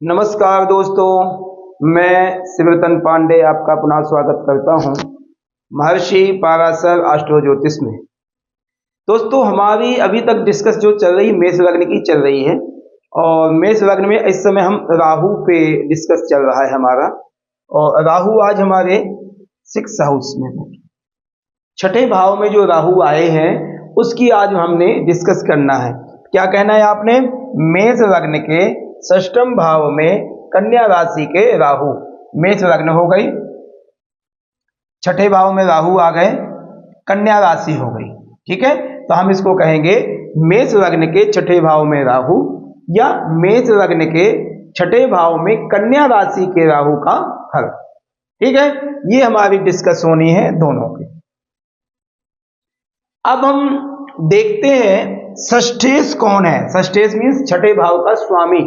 नमस्कार दोस्तों, मैं शिवरतन पांडे आपका पुनः स्वागत करता हूं महर्षि पाराशर एस्ट्रो ज्योतिष में। दोस्तों, हमारी अभी तक डिस्कस जो चल रही मेष लग्न की चल रही है और मेष लग्न में इस समय हम राहु पे डिस्कस चल रहा है हमारा। और राहु आज हमारे 6th हाउस में है, छठे भाव में जो राहु आए हैं उसकी आज हमने डिस्कस करना है। क्या कहना है आपने? मेष लग्न के 6th भाव में कन्या राशि के राहु, मेष लग्न हो गई, छठे भाव में राहु आ गए, कन्या राशि हो गई। ठीक है, तो हम इसको कहेंगे मेष लग्न के छठे भाव में राहु या मेष लग्न के छठे भाव में कन्या राशि के राहु का फल। ठीक है, ये हमारी डिस्कस होनी है दोनों की। अब हम देखते हैं षष्ठेश कौन है। षष्ठेश मीन्स छठे भाव का स्वामी।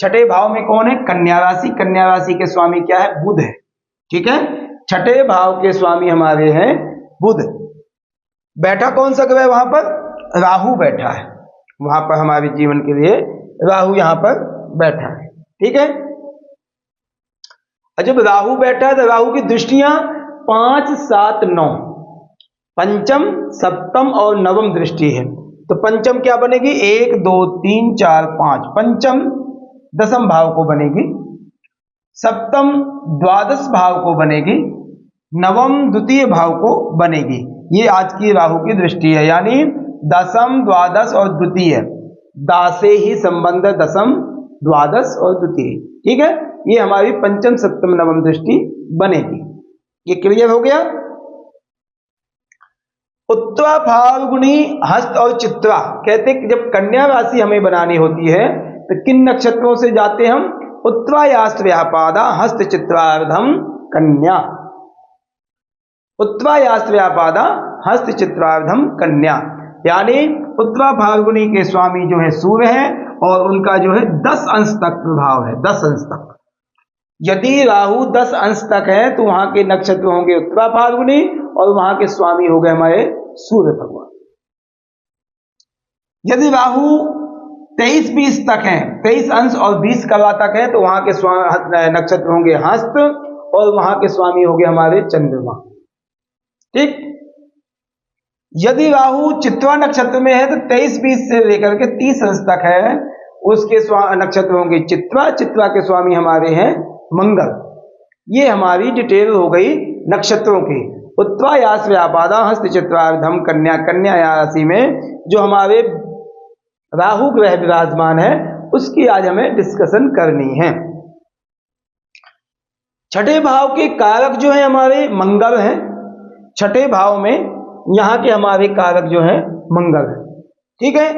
छठे भाव में कौन है? कन्या राशि। कन्या राशि के स्वामी क्या है? बुध है। ठीक है, छठे भाव के स्वामी हमारे हैं बुध। बैठा कौन सा ग्रह वहां पर? राहु बैठा है वहां पर, हमारे जीवन के लिए राहु यहां पर बैठा है। ठीक है, जब राहु बैठा है तो राहु की दृष्टियां 5, 7, 9, पंचम, सप्तम और नवम दृष्टि है। तो पंचम क्या बनेगी? 1, 2, 3, 4, 5, पंचम 10th भाव को बनेगी, सप्तम 12th भाव को बनेगी, नवम 2nd भाव को बनेगी। ये आज की राहु की दृष्टि है, यानी 10th, 12th और 2nd, दा से ही संबंध 10th, 12th और 2nd। ठीक है, ये हमारी पंचम, सप्तम, नवम दृष्टि बनेगी। ये क्लियर हो गया। उत्तरा, फाल्गुनी, हस्त और चित्रा कहते हैं कि जब कन्या राशि हमें बनानी होती है तो किन नक्षत्रों से जाते हम? उत्तरायास्त व्यापादा हस्त चित्रार्धम कन्या। उत्तरायास्त व्यापादा हस्त चित्रार्धम कन्या, यानी उत्तरा फाल्गुनी के स्वामी जो है सूर्य है और उनका जो है 10 अंश तक प्रभाव है, 10 अंश तक। यदि राहु 10 अंश तक है तो वहां के नक्षत्र होंगे उत्तरा फाल्गुनी और वहां के स्वामी हो गए हमारे सूर्य भगवान। यदि राहु 23-20 तक है, 23 अंश और 20 कला तक है, तो वहां के नक्षत्र होंगे हस्त और वहां के स्वामी होंगे हमारे चंद्रमा। ठीक, यदि राहु चित्रा नक्षत्र में है तो 23-20 से लेकर के 30 अंश तक है, उसके नक्षत्र होंगे चित्रा। चित्रा के स्वामी हमारे हैं मंगल। ये हमारी डिटेल हो गई नक्षत्रों की। उत्तरायास व्यापादा हस्त चित्रार्धम कन्या, कन्या राशि में जो हमारे राहु ग्रह विराजमान है उसकी आज हमें डिस्कशन करनी है। छठे भाव के कारक जो है हमारे मंगल हैं। छठे भाव में यहाँ के हमारे कारक जो है मंगल है। ठीक है,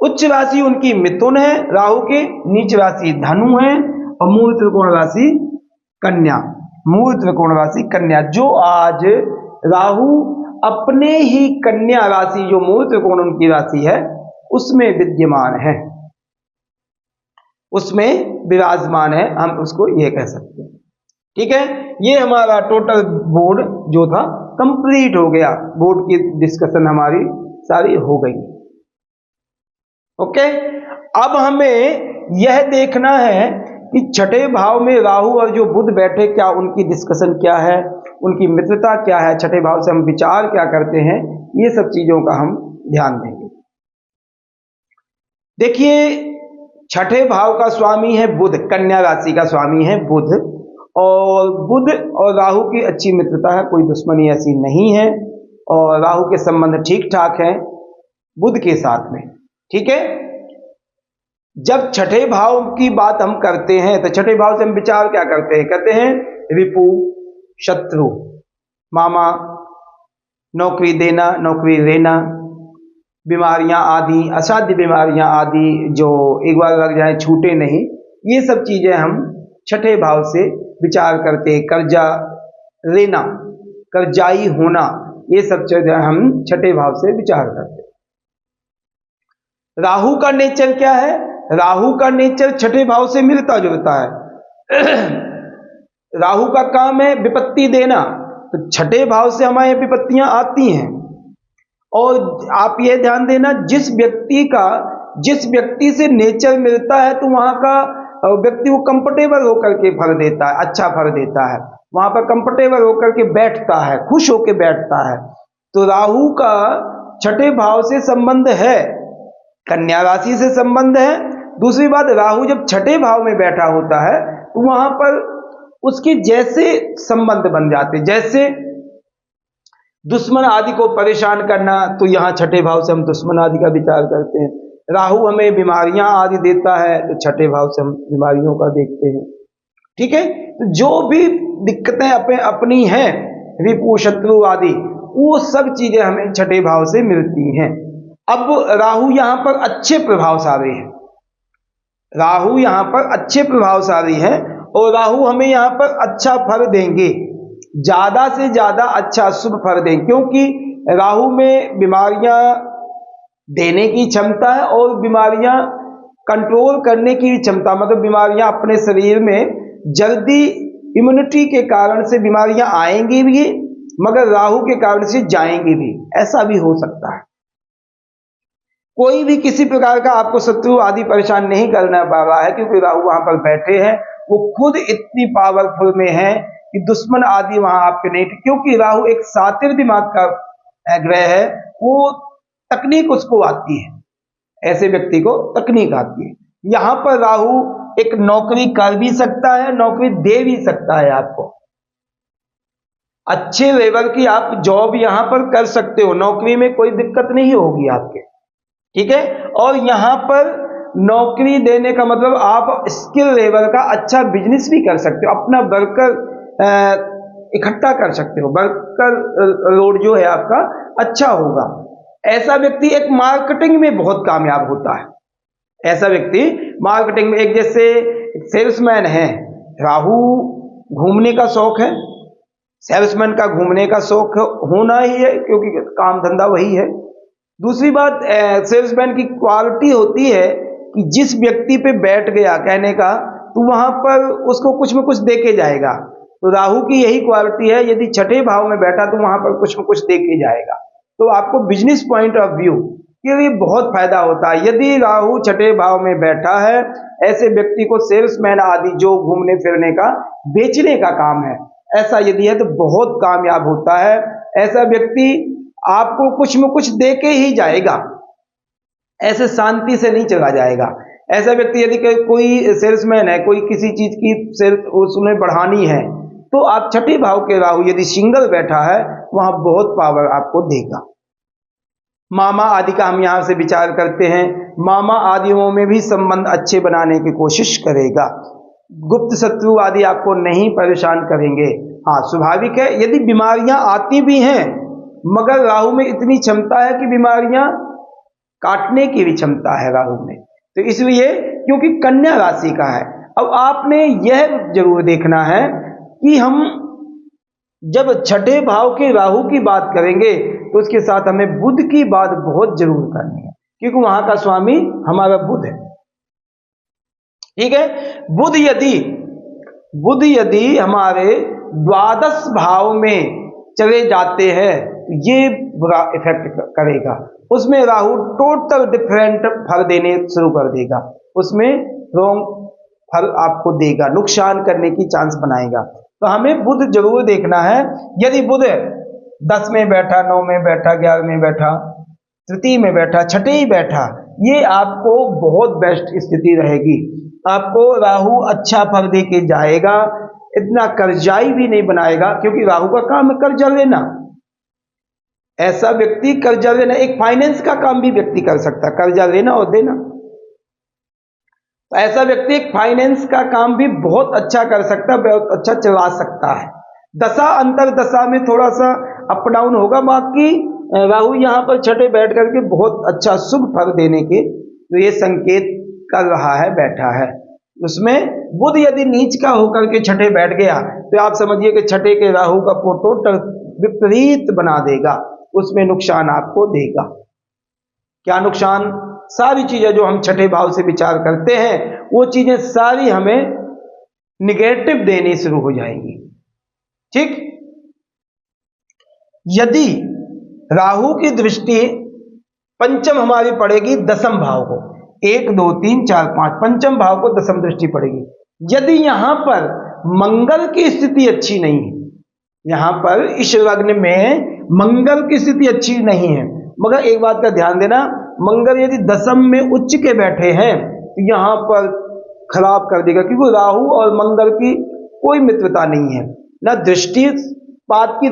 उच्च राशि उनकी मिथुन है राहु के, नीच राशि धनु है और मूल त्रिकोण राशि कन्या। मूल त्रिकोण राशि कन्या, जो आज राहु अपने ही कन्या राशि जो मूल त्रिकोण उनकी राशि है उसमें विद्यमान है, उसमें विराजमान है, हम उसको ये कह सकते हैं। ठीक है, ये हमारा टोटल बोर्ड जो था कंप्लीट हो गया। बोर्ड की डिस्कशन हमारी सारी हो गई। ओके, अब हमें यह देखना है कि छठे भाव में राहु और जो बुध बैठे, क्या उनकी डिस्कशन क्या है, उनकी मित्रता क्या है, छठे भाव से हम विचार क्या करते हैं, ये सब चीजों का हम ध्यान देंगे। देखिए, छठे भाव का स्वामी है बुध, कन्या राशि का स्वामी है बुध, और बुध और राहु की अच्छी मित्रता है, कोई दुश्मनी ऐसी नहीं है और राहु के संबंध ठीक ठाक है बुध के साथ में। ठीक है, जब छठे भाव की बात हम करते हैं तो छठे भाव से हम विचार क्या करते हैं? कहते हैं रिपु, शत्रु, मामा, नौकरी देना, नौकरी लेना, बीमारियां आदि, असाध्य बीमारियां आदि जो एक बार लग जाए छूटे नहीं, ये सब चीजें हम छठे भाव से विचार करते हैं। कर्जा लेना, कर्जाई होना, ये सब चीजें हम छठे भाव से विचार करते हैं। राहु का नेचर क्या है? राहु का नेचर छठे भाव से मिलता जुलता है। राहु का काम है विपत्ति देना, तो छठे भाव से हमारे विपत्तियां आती हैं। और आप ये ध्यान देना, जिस व्यक्ति से नेचर मिलता है तो वहां का व्यक्ति वो कंफर्टेबल होकर के फल देता है, अच्छा फल देता है, वहां पर कंफर्टेबल होकर के बैठता है, खुश होकर बैठता है। तो राहु का छठे भाव से संबंध है, कन्या राशि से संबंध है। दूसरी बात, राहु जब छठे भाव में बैठा होता है तो वहां पर उसके जैसे संबंध बन जाते, जैसे दुश्मन आदि को परेशान करना, तो यहाँ छठे भाव से हम दुश्मन आदि का विचार करते हैं। राहु हमें बीमारियां आदि देता है, तो छठे भाव से हम बीमारियों का देखते हैं। ठीक है, तो जो भी दिक्कतें अपनी हैं, रिपु शत्रु आदि, वो सब चीजें हमें छठे भाव से मिलती हैं। अब राहु यहाँ पर अच्छे प्रभावशाली है, राहु यहाँ पर अच्छे प्रभावशाली है और राहु हमें यहाँ पर अच्छा फल देंगे, ज्यादा से ज्यादा अच्छा शुभ फल देंगे, क्योंकि राहु में बीमारियां देने की क्षमता है और बीमारियां कंट्रोल करने की भी क्षमता, मतलब बीमारियां अपने शरीर में जल्दी इम्यूनिटी के कारण से बीमारियां आएंगी भी, मगर राहु के कारण से जाएंगी भी, ऐसा भी हो सकता है। कोई भी किसी प्रकार का आपको शत्रु आदि परेशान नहीं करना पा रहा है, क्योंकि राहु वहां पर बैठे हैं, वो खुद इतनी पावरफुल में है कि दुश्मन आदि वहां आपके नहीं, क्योंकि राहु एक शातिर दिमाग का ग्रह है, वो तकनीक उसको आती है, ऐसे व्यक्ति को तकनीक आती है। यहां पर राहु एक नौकरी कर भी सकता है, नौकरी दे भी सकता है आपको, अच्छे लेवल की आप जॉब यहां पर कर सकते हो, नौकरी में कोई दिक्कत नहीं होगी आपके। ठीक है, और यहां पर नौकरी देने का मतलब आप स्किल लेवल का अच्छा बिजनेस भी कर सकते हो, अपना वर्कर इकट्ठा कर सकते हो, वर्कर लोड जो है आपका अच्छा होगा। ऐसा व्यक्ति एक मार्केटिंग में बहुत कामयाब होता है, ऐसा व्यक्ति मार्केटिंग में, एक जैसे सेल्समैन है, राहु घूमने का शौक है, सेल्समैन का घूमने का शौक होना ही है, क्योंकि काम धंधा वही है। दूसरी बात, सेल्समैन की क्वालिटी होती है कि जिस व्यक्ति पे बैठ गया कहने का, तो वहां पर उसको कुछ न कुछ दे के जाएगा। तो राहु की यही क्वालिटी है, यदि छठे भाव में बैठा तो वहां पर कुछ न कुछ दे के जाएगा, तो आपको बिजनेस पॉइंट ऑफ व्यू के लिए बहुत फायदा होता है। यदि राहु छठे भाव में बैठा है, ऐसे व्यक्ति को सेल्समैन आदि जो घूमने फिरने का, बेचने का काम है, ऐसा यदि है तो बहुत कामयाब होता है। ऐसा व्यक्ति आपको कुछ न कुछ दे के ही जाएगा, ऐसे शांति से नहीं चला जाएगा। ऐसा व्यक्ति यदि कोई सेल्समैन है, कोई किसी चीज की सेल उसने बढ़ानी है, तो आप छठे भाव के राहु यदि सिंगल बैठा है, वहां बहुत पावर आपको देगा। मामा आदि का हम यहां से विचार करते हैं, मामा आदियों में भी संबंध अच्छे बनाने की कोशिश करेगा, गुप्त शत्रु आदि आपको नहीं परेशान करेंगे। हाँ, स्वाभाविक है, यदि बीमारियां आती भी हैं, मगर राहु में इतनी क्षमता है कि बीमारियां काटने की भी क्षमता है राहु में, तो इसलिए क्योंकि कन्या राशि का है। अब आपने यह जरूर देखना है कि हम जब छठे भाव के राहु की बात करेंगे तो उसके साथ हमें बुध की बात बहुत जरूर करनी है, क्योंकि वहां का स्वामी हमारा बुध है। ठीक है, बुध यदि हमारे द्वादश भाव में चले जाते हैं, ये बुरा इफेक्ट करेगा, उसमें राहु टोटल डिफरेंट फल देने शुरू कर देगा, उसमें रॉन्ग फल आपको देगा, नुकसान करने की चांस बनाएगा। तो हमें बुध जरूर देखना है। यदि बुध 10 में बैठा, 9 में बैठा, 11 में बैठा, तृतीय में बैठा, छठे ही बैठा, ये आपको बहुत बेस्ट स्थिति रहेगी। आपको राहु अच्छा फल दे के जाएगा, इतना कर्जाई भी नहीं बनाएगा, क्योंकि राहु का काम है कर्जा लेना। ऐसा व्यक्ति कर्जा लेना, एक फाइनेंस का काम भी व्यक्ति कर सकता है, कर्जा लेना और देना। तो ऐसा व्यक्ति एक फाइनेंस का काम भी बहुत अच्छा कर सकता है, बहुत अच्छा चला सकता है। दशा अंतर दशा में थोड़ा सा अप डाउन होगा, बाकी राहु यहाँ पर छठे बैठ करके बहुत अच्छा शुभ फल देने के तो ये संकेत कर रहा है, बैठा है। उसमें बुध यदि नीच का होकर के छठे बैठ गया तो आप समझिए कि छठे के राहु का टोटल विपरीत बना देगा, उसमें नुकसान आपको देगा। क्या नुकसान? सारी चीजें जो हम छठे भाव से विचार करते हैं वो चीजें सारी हमें निगेटिव देनी शुरू हो जाएंगी। ठीक, यदि राहु की दृष्टि पंचम हमारी पड़ेगी दसम भाव को, 1 2 3 4 5, पंचम भाव को दसम दृष्टि पड़ेगी। यदि यहां पर मंगल की स्थिति अच्छी नहीं है, यहां पर इस लग्न में मंगल की स्थिति अच्छी नहीं है, मगर एक बात का ध्यान देना, मंगल यदि दसम में उच्च के बैठे हैं तो यहां पर खराब कर देगा, क्योंकि राहु और मंगल की कोई मित्रता नहीं है, ना दृष्टि पात की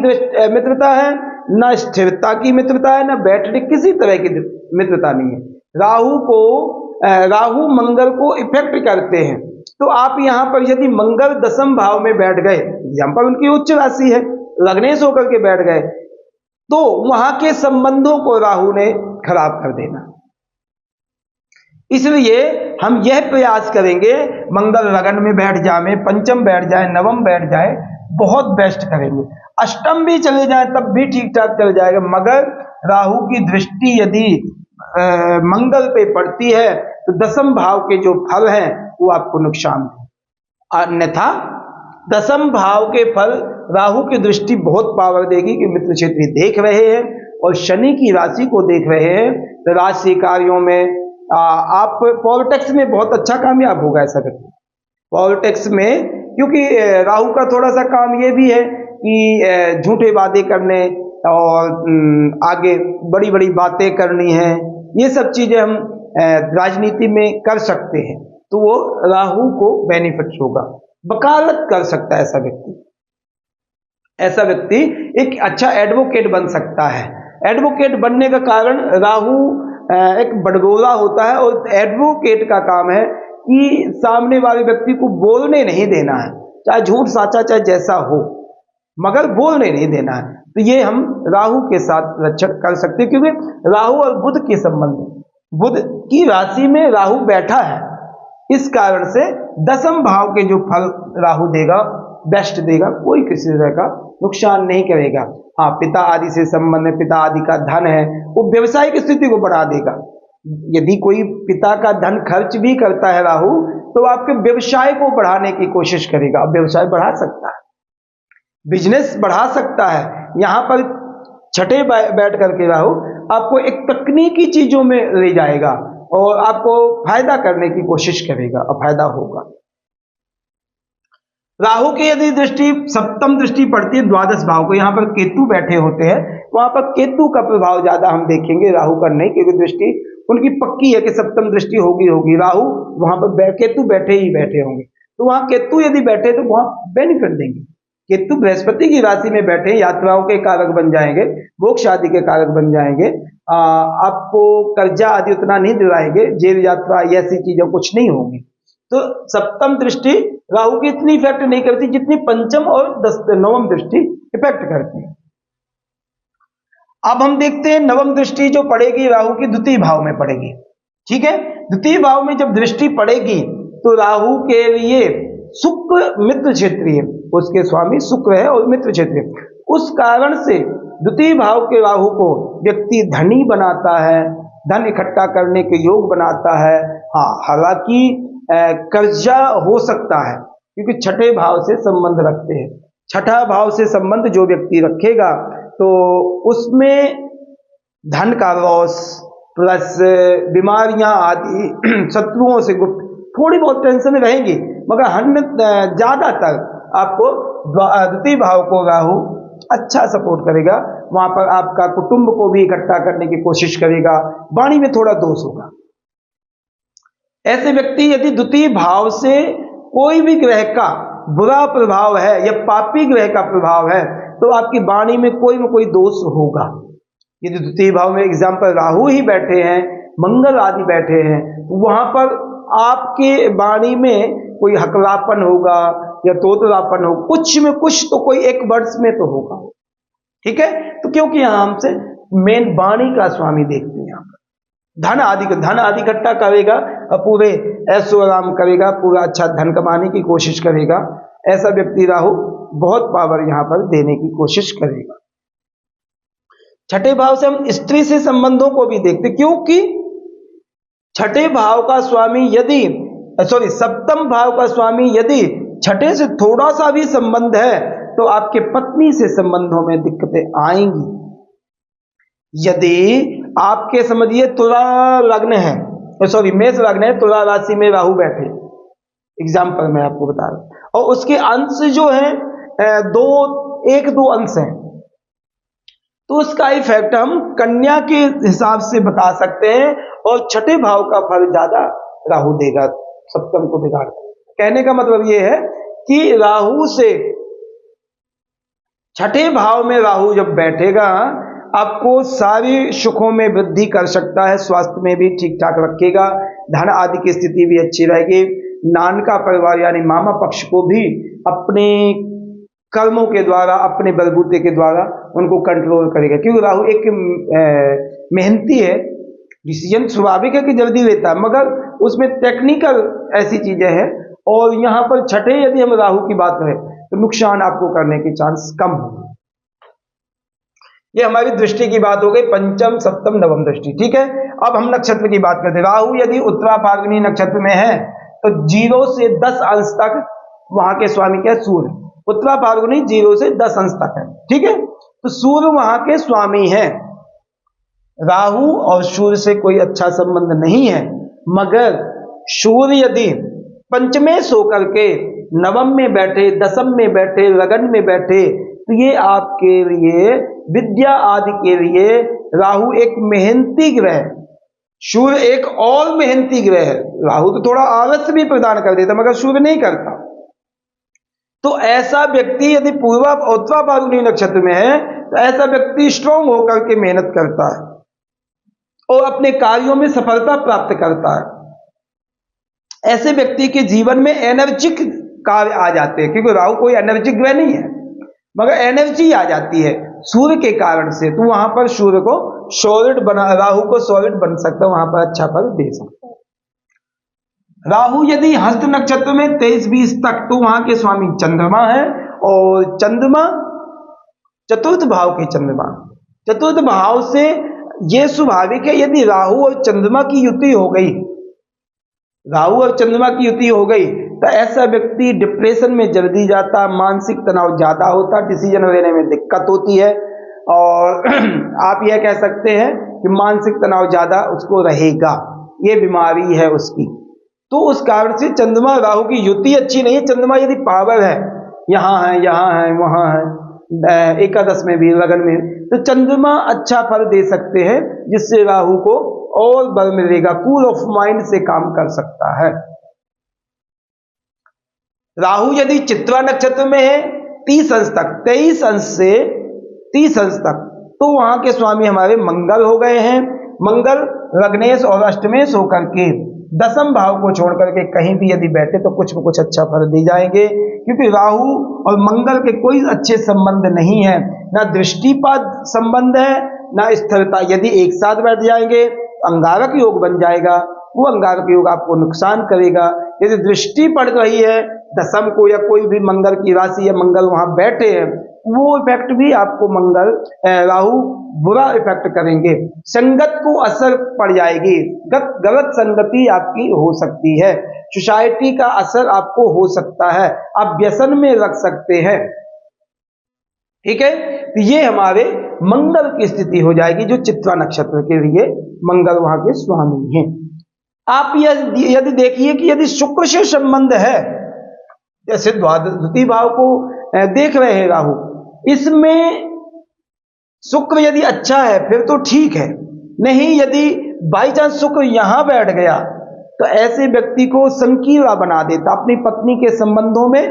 मित्रता है, ना स्थिरता की मित्रता है, ना बैठने किसी तरह की मित्रता नहीं है। राहु मंगल को इफेक्ट करते हैं। तो आप यहां पर यदि मंगल दसम भाव में बैठ गए, यहां पर उनकी उच्च राशि है, लग्नेश होकर के बैठ गए, तो वहां के संबंधों को राहु ने खराब कर देना। इसलिए हम यह प्रयास करेंगे मंगल लग्न में बैठ जाए, पंचम बैठ जाए, नवम बैठ जाए, बहुत बेस्ट करेंगे। अष्टम भी चले जाए तब भी ठीक ठाक चल जाएगा, मगर राहु की दृष्टि यदि मंगल पे पड़ती है तो दसम भाव के जो फल हैं वो आपको नुकसान है। अन्यथा दसम भाव के फल राहु की दृष्टि बहुत पावर देगी कि मित्र क्षेत्र देख रहे हैं और शनि की राशि को देख रहे हैं, तो राशि कार्यों में आप पॉलिटिक्स में बहुत अच्छा कामयाब होगा ऐसा व्यक्ति। पॉलिटिक्स में, क्योंकि राहु का थोड़ा सा काम ये भी है कि झूठे वादे करने और आगे बड़ी बड़ी बातें करनी है, ये सब चीजें हम राजनीति में कर सकते हैं, तो वो राहु को बेनिफिट होगा। वकालत कर सकता है ऐसा व्यक्ति, ऐसा व्यक्ति एक अच्छा एडवोकेट बन सकता है। एडवोकेट बनने का कारण राहु एक बड़गोला होता है, और एडवोकेट का काम है कि सामने वाले व्यक्ति को बोलने नहीं देना है, चाहे झूठ साचा चाहे जैसा हो, मगर बोलने नहीं देना है। तो ये हम राहु के साथ रक्षण कर सकते हैं, क्योंकि राहु और बुध के संबंध, बुध की राशि में राहु बैठा है, इस कारण से दसम भाव के जो फल राहु देगा बेस्ट देगा, कोई किसी तरह का नुकसान नहीं करेगा। हाँ, पिता आदि से संबंध है, पिता आदि का धन है, वो व्यवसायिक स्थिति को बढ़ा देगा। यदि कोई पिता का धन खर्च भी करता है राहु, तो आपके व्यवसाय को बढ़ाने की कोशिश करेगा, व्यवसाय बढ़ा सकता है, बिजनेस बढ़ा सकता है। यहां पर छठे बैठ करके राहु आपको एक तकनीकी चीजों में ले जाएगा और आपको फायदा करने की कोशिश करेगा और फायदा होगा। राहु की यदि दृष्टि सप्तम दृष्टि पड़ती है द्वादश भाव को, यहाँ पर केतु बैठे होते हैं, वहां पर केतु का प्रभाव ज्यादा हम देखेंगे, राहु का नहीं, क्योंकि दृष्टि उनकी पक्की है कि सप्तम दृष्टि होगी। राहु वहां पर केतु बैठे ही बैठे होंगे, तो वहां केतु यदि बैठे तो वहां बेनिफिट देंगे। केतु बृहस्पति की राशि में बैठे यात्राओं के कारक बन जाएंगे, मोक्ष आदि के कारक बन जाएंगे, आपको कर्जा आदि उतना नहीं दिलाएंगे, जेल यात्रा ऐसी चीजें कुछ नहीं होंगी। तो सप्तम दृष्टि राहु की इतनी इफेक्ट नहीं करती जितनी पंचम और नवम दृष्टि इफेक्ट करती है। अब हम देखते हैं नवम दृष्टि जो पड़ेगी राहु की द्वितीय भाव में पड़ेगी। ठीक है, द्वितीय भाव में जब दृष्टि पड़ेगी तो राहु के लिए शुक्र मित्र क्षेत्रीय, उसके स्वामी शुक्र है और मित्र क्षेत्रीय, उस कारण से द्वितीय भाव के राहु को व्यक्ति धनी बनाता है, धन इकट्ठा करने के योग बनाता है। हाँ, हालांकि कर्जा हो सकता है, क्योंकि छठे भाव से संबंध रखते हैं। छठा भाव से संबंध जो व्यक्ति रखेगा तो उसमें धन का लॉस प्लस बीमारियां आदि, शत्रुओं से गुप्त थोड़ी बहुत टेंशन रहेंगी, मगर ज्यादातर आपको द्वितीय भाव को राहु अच्छा सपोर्ट करेगा। वहां पर आपका कुटुंब को भी इकट्ठा करने की कोशिश करेगा, वाणी में थोड़ा दोष होगा। ऐसे व्यक्ति यदि द्वितीय भाव से कोई भी ग्रह का बुरा प्रभाव है या पापी ग्रह का प्रभाव है तो आपकी वाणी में कोई दोष होगा। यदि द्वितीय भाव में एग्जाम्पल राहु ही बैठे हैं, मंगल आदि बैठे हैं, तो वहां पर आपके वाणी में कोई हकलापन होगा या तोतलापन हो, कुछ में कुछ तो कोई एक वर्ष में तो होगा। ठीक है, तो क्योंकि यहां हमसे मेन वाणी का स्वामी देखते हैं, यहाँ पर धन आदि इकट्ठा करेगा और पूरे ऐशो आराम करेगा, पूरा अच्छा धन कमाने की कोशिश करेगा। ऐसा व्यक्ति राहु बहुत पावर यहां पर देने की कोशिश करेगा। छठे भाव से हम स्त्री से संबंधों को भी देखते, क्योंकि छठे भाव का स्वामी यदि सप्तम भाव का स्वामी यदि छठे से थोड़ा सा भी संबंध है तो आपके पत्नी से संबंधों में दिक्कतें आएंगी। यदि आपके समझिए तुला लग्न है सॉरी मेष लग्न है, तुला राशि में राहु बैठे, एग्जाम्पल मैं आपको बता रहा हूं, और उसके अंश जो है एक दो अंश हैं, तो उसका इफेक्ट हम कन्या के हिसाब से बता सकते हैं, और छठे भाव का फल ज्यादा राहु देगा, सप्तम को बिगाड़। कहने का मतलब यह है कि राहु से छठे भाव में राहु जब बैठेगा आपको सारी सुखों में वृद्धि कर सकता है, स्वास्थ्य में भी ठीक ठाक रखेगा, धन आदि की स्थिति भी अच्छी रहेगी, नानका परिवार यानी मामा पक्ष को भी अपने कर्मों के द्वारा, अपने बलबूते के द्वारा उनको कंट्रोल करेगा, क्योंकि राहु एक मेहनती है, डिसीजन स्वाभाविक है कि जल्दी लेता है, मगर उसमें टेक्निकल ऐसी चीजें हैं, और यहां पर छठे यदि हम राहु की बात करें तो नुकसान आपको करने के चांस कम होंगे। ये हमारी दृष्टि की बात हो गई, पंचम सप्तम नवम दृष्टि, ठीक है। अब हम नक्षत्र की बात करते हैं। राहु यदि उत्तरा फाल्गुनी नक्षत्र में है तो 0 से 10 अंश तक वहां के स्वामी क्या है, सूर्य। उत्तरा फाल्गुनी 0 से 10 अंश तक है, ठीक है, तो सूर्य वहां के स्वामी है। राहु और सूर्य से कोई अच्छा संबंध नहीं है, मगर सूर्य यदि पंचमेश होकर के नवम में बैठे, दसम में बैठे, लगन में बैठे, तो ये आपके लिए विद्या आदि के लिए राहु एक मेहनती ग्रह है, सूर्य एक और मेहनती ग्रह है। राहु तो थोड़ा आलस्य भी प्रदान कर देता मगर सूर्य नहीं करता। तो ऐसा व्यक्ति यदि पूर्वा उत्तरा फाल्गुनी नक्षत्र में है तो ऐसा व्यक्ति स्ट्रांग होकर के मेहनत करता है और अपने कार्यों में सफलता प्राप्त करता है। ऐसे व्यक्ति के जीवन में एनर्जिक कार्य आ जाते हैं, क्योंकि राहु कोई एनर्जिक ग्रह नहीं है मगर एनर्जी आ जाती है सूर्य के कारण से, तो वहां पर सूर्य को सॉलिड बना, राहु को सॉलिड बन सकता है, वहां पर अच्छा फल दे सकता है। राहु यदि हस्त नक्षत्र में 23-20 तक, तो वहां के स्वामी चंद्रमा है, और चंद्रमा चतुर्थ भाव के चंद्रमा, चतुर्थ भाव से यह स्वाभाविक है यदि राहु और चंद्रमा की युति हो गई, राहु और चंद्रमा की युति हो गई तो ऐसा व्यक्ति डिप्रेशन में जल्दी जाता, मानसिक तनाव ज्यादा होता, डिसीजन लेने में दिक्कत होती है, और आप यह कह सकते हैं कि मानसिक तनाव ज्यादा उसको रहेगा, ये बीमारी है उसकी। तो उस कारण से चंद्रमा राहु की युति अच्छी नहीं है। चंद्रमा यदि पावर है, यहाँ है वहां है, एकादश में भी, लगन में, तो चंद्रमा अच्छा फल दे सकते हैं, जिससे राहु को और बल मिलेगा, कूल ऑफ माइंड से काम कर सकता है। राहु यदि चित्रा नक्षत्र में है 30 अंश तक, 23 अंश से 30 अंश तक, तो वहां के स्वामी हमारे मंगल हो गए हैं। मंगल लग्नेश और अष्टमेश होकर के दसम भाव को छोड़ करके कहीं भी यदि बैठे तो कुछ न कुछ अच्छा फल दे जाएंगे, क्योंकि राहु और मंगल के कोई अच्छे संबंध नहीं है, ना दृष्टिपात संबंध है ना स्थिरता। यदि एक साथ बैठ जाएंगे अंगारक योग बन जाएगा, वो अंगारक योग आपको नुकसान करेगा। यदि दृष्टि पड़ रही है दसम को, या कोई भी मंगल की राशि या मंगल वहां बैठे हैं, वो इफेक्ट भी आपको मंगल राहु बुरा इफेक्ट करेंगे। संगत को असर पड़ जाएगी, गलत संगति आपकी हो सकती है, सोसाइटी का असर आपको हो सकता है, आप व्यसन में रख सकते हैं, ठीक है। तो ये हमारे मंगल की स्थिति हो जाएगी, जो चित्रा नक्षत्र के लिए मंगल वहां के स्वामी हैं। आप यदि देखिए कि यदि शुक्र से संबंध है, जैसे द्वितीय भाव को देख रहे हैं राहु, इसमें शुक्र यदि अच्छा है फिर तो ठीक है, नहीं यदि बाई चांस शुक्र यहां बैठ गया तो ऐसे व्यक्ति को संकीर्णा बना देता। अपनी पत्नी के संबंधों में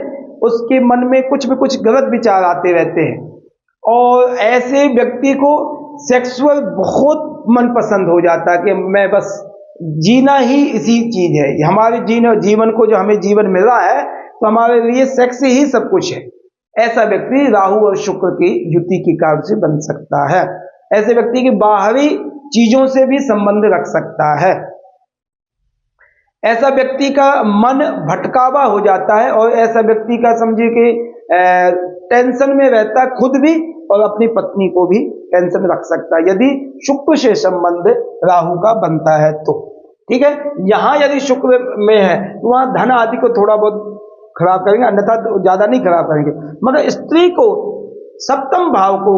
उसके मन में कुछ भी कुछ गलत विचार आते रहते हैं, और ऐसे व्यक्ति को सेक्सुअल बहुत मनपसंद हो जाता है कि मैं बस जीना ही इसी चीज है, हमारे जीवन को जो हमें जीवन मिल रहा है तो हमारे लिए सेक्स ही सब कुछ है। ऐसा व्यक्ति राहु और शुक्र की युति के कारण से बन सकता है। ऐसे व्यक्ति की बाहरी चीजों से भी संबंध रख सकता है। ऐसा व्यक्ति का मन भटकावा हो जाता है, और ऐसा व्यक्ति का समझिए कि टेंशन में रहता है, खुद भी और अपनी पत्नी को भी टेंशन रख सकता है, यदि शुक्र से संबंध राहु का बनता है तो, ठीक है। यहां यदि शुक्र में है तो वहां धन आदि को थोड़ा बहुत खराब करेंगे, अन्यथा ज्यादा नहीं खराब करेंगे, मगर स्त्री को, सप्तम भाव को,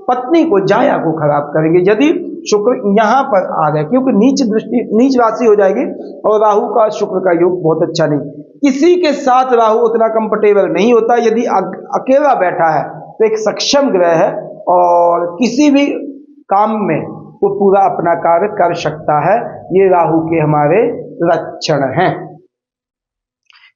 पत्नी को, जाया को खराब करेंगे। यदि शुक्र यहाँ पर आ गए, क्योंकि नीच राशि हो जाएगी और राहु का शुक्र का योग बहुत अच्छा नहीं। किसी के साथ राहु उतना कंफर्टेबल नहीं होता। यदि अकेला बैठा है तो एक सक्षम ग्रह है और किसी भी काम में वो पूरा अपना कार्य कर सकता है। ये राहु के हमारे लक्षण हैं।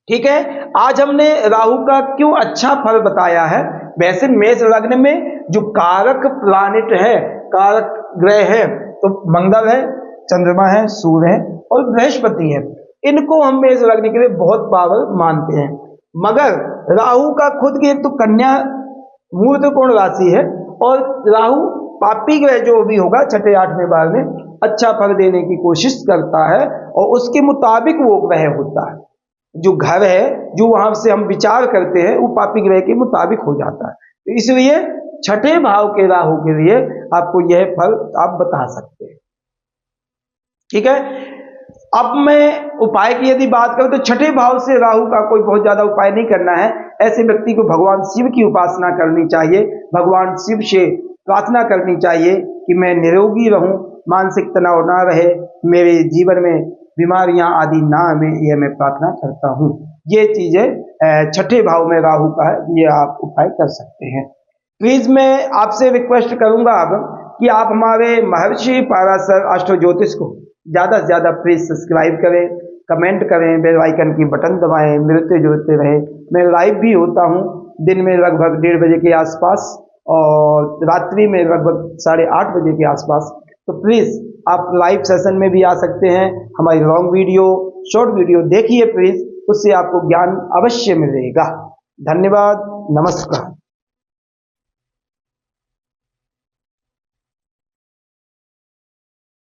ठीक है, आज हमने राहु का क्यों अच्छा फल बताया है। वैसे मेष लग्न में जो कारक प्लानिट है, कारक ग्रह है, तो मंगल है, चंद्रमा है, सूर्य है और बृहस्पति है। इनको हम मेष लग्न के लिए बहुत पावर मानते हैं। मगर राहु का खुद की तो कन्या मूल त्रिकोण राशि है और राहु पापी ग्रह जो भी होगा छठे आठवें भाव में अच्छा फल देने की कोशिश करता है और उसके मुताबिक वो ग्रह होता है। जो घर है, जो वहां से हम विचार करते हैं, वो पापी ग्रह के मुताबिक हो जाता है। तो इसलिए छठे भाव के राहु के लिए आपको यह फल आप बता सकते हैं। ठीक है, अब मैं उपाय की यदि बात करूं तो छठे भाव से राहु का कोई बहुत ज्यादा उपाय नहीं करना है। ऐसे व्यक्ति को भगवान शिव की उपासना करनी चाहिए, भगवान शिव से प्रार्थना करनी चाहिए कि मैं निरोगी रहूं, मानसिक तनाव ना रहे, मेरे जीवन में बीमारियां आदि ना आए, यह मैं प्रार्थना करता हूं। ये चीजें छठे भाव में राहु का है, ये आप उपाय कर सकते हैं। प्लीज मैं आपसे रिक्वेस्ट करूंगा अब कि आप हमारे महर्षि पाराशर एस्ट्रो ज्योतिष को ज्यादा से ज्यादा प्लीज सब्सक्राइब करें, कमेंट करें, बेल आइकन की बटन दबाएं, मिलते जुलते रहे। मैं लाइव भी होता हूं दिन में लगभग 1:30 बजे के आसपास और रात्रि में लगभग 8:30 बजे के आसपास। तो प्लीज आप लाइव सेशन में भी आ सकते हैं। हमारी लॉन्ग वीडियो, शॉर्ट वीडियो देखिए प्लीज, उससे आपको ज्ञान अवश्य मिलेगा। धन्यवाद, नमस्कार।